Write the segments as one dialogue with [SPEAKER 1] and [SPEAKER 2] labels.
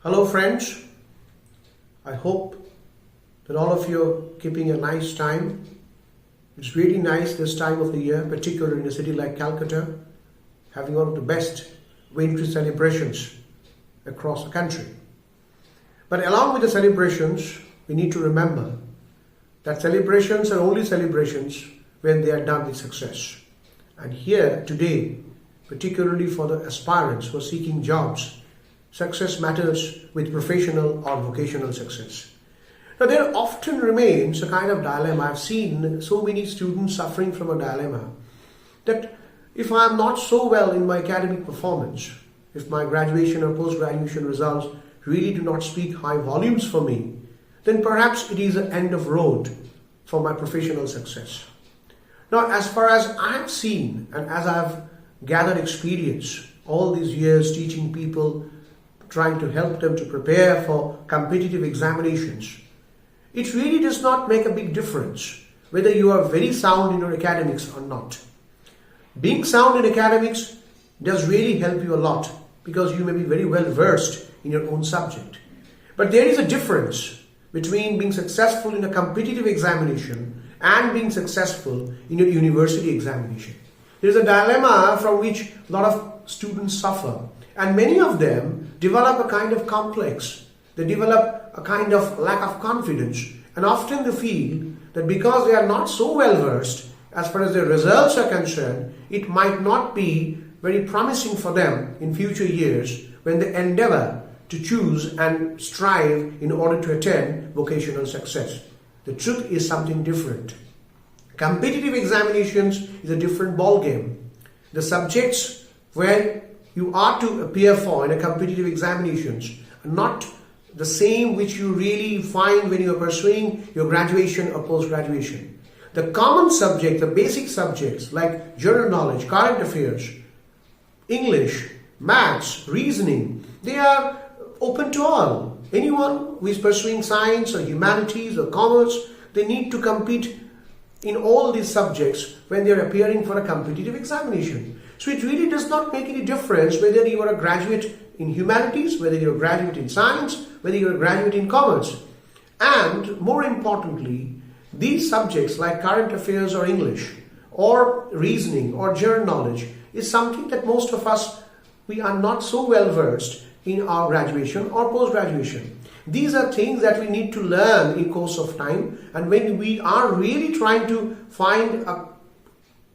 [SPEAKER 1] Hello friends, I hope that all of you are keeping a nice time. It's really nice this time of the year, particularly in a city like Calcutta, having one of the best wintry celebrations across the country. But along with the celebrations, we need to remember that celebrations are only celebrations when they are done with success. And here today, particularly for the aspirants who are seeking jobs, success matters with professional or vocational success. Now there often remains a kind of dilemma. I've seen so many students suffering from a dilemma that if I'm not so well in my academic performance, if my graduation or post-graduation results really do not speak high volumes for me, then perhaps it is the end of road for my professional success. Now, as far as I have seen and as I've gathered experience all these years teaching people, trying to help them to prepare for competitive examinations, it really does not make a big difference whether you are very sound in your academics or not. Being sound in academics does really help you a lot because you may be very well versed in your own subject. But there is a difference between being successful in a competitive examination and being successful in your university examination. There is a dilemma from which a lot of students suffer, and many of them develop a kind of complex. They develop a kind of lack of confidence, and often they feel that because they are not so well versed as far as their results are concerned, it might not be very promising for them in future years when they endeavor to choose and strive in order to attain vocational success. The truth is something different. Competitive examinations is a different ballgame. The subjects where you are to appear for in a competitive examinations are not the same which you really find when you are pursuing your graduation or post-graduation. The common subject, the basic subjects like general knowledge, current affairs, English, maths, reasoning, they are open to all. Anyone who is pursuing science or humanities or commerce, they need to compete in all these subjects when they are appearing for a competitive examination. So it really does not make any difference whether you are a graduate in humanities, whether you are a graduate in science, whether you are a graduate in commerce. And more importantly, these subjects like current affairs or English or reasoning or general knowledge is something that most of us, we are not so well versed in our graduation or post-graduation. These are things that we need to learn in course of time, and when we are really trying to find a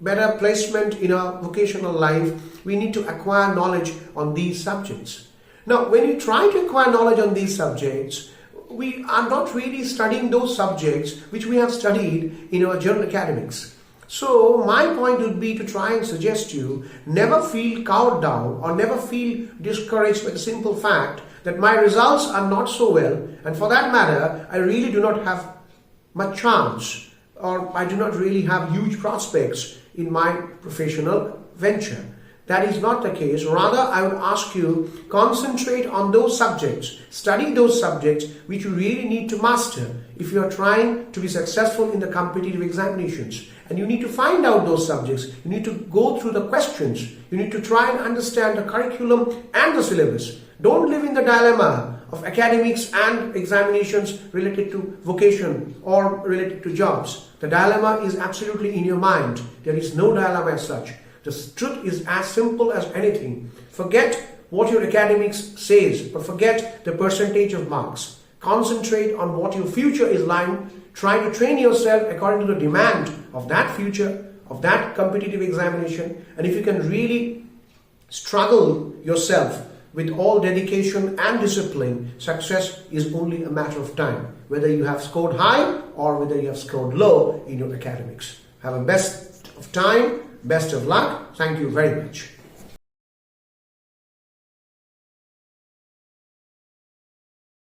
[SPEAKER 1] better placement in our vocational life, we need to acquire knowledge on these subjects. Now, when you try to acquire knowledge on these subjects, we are not really studying those subjects which we have studied in our general academics. So my point would be to try and suggest you never feel cowed down or never feel discouraged by the simple fact that my results are not so well, and for that matter I really do not have much chance or I do not really have huge prospects in my professional venture. That is not the case. Rather, I would ask you, concentrate on those subjects, study those subjects which you really need to master if you are trying to be successful in the competitive examinations. And you need to find out those subjects. You need to go through the questions. You need to try and understand the curriculum and the syllabus. Don't live in the dilemma of academics and examinations related to vocation or related to jobs. The dilemma is absolutely in your mind. There is no dilemma as such. The truth is as simple as anything. Forget what your academics says, but forget the percentage of marks. Concentrate on what your future is like. Try to train yourself according to the demand of that future, of that competitive examination. And if you can really struggle yourself with all dedication and discipline, success is only a matter of time, whether you have scored high or whether you have scored low in your academics. Have a best of time, best of luck. Thank you very much.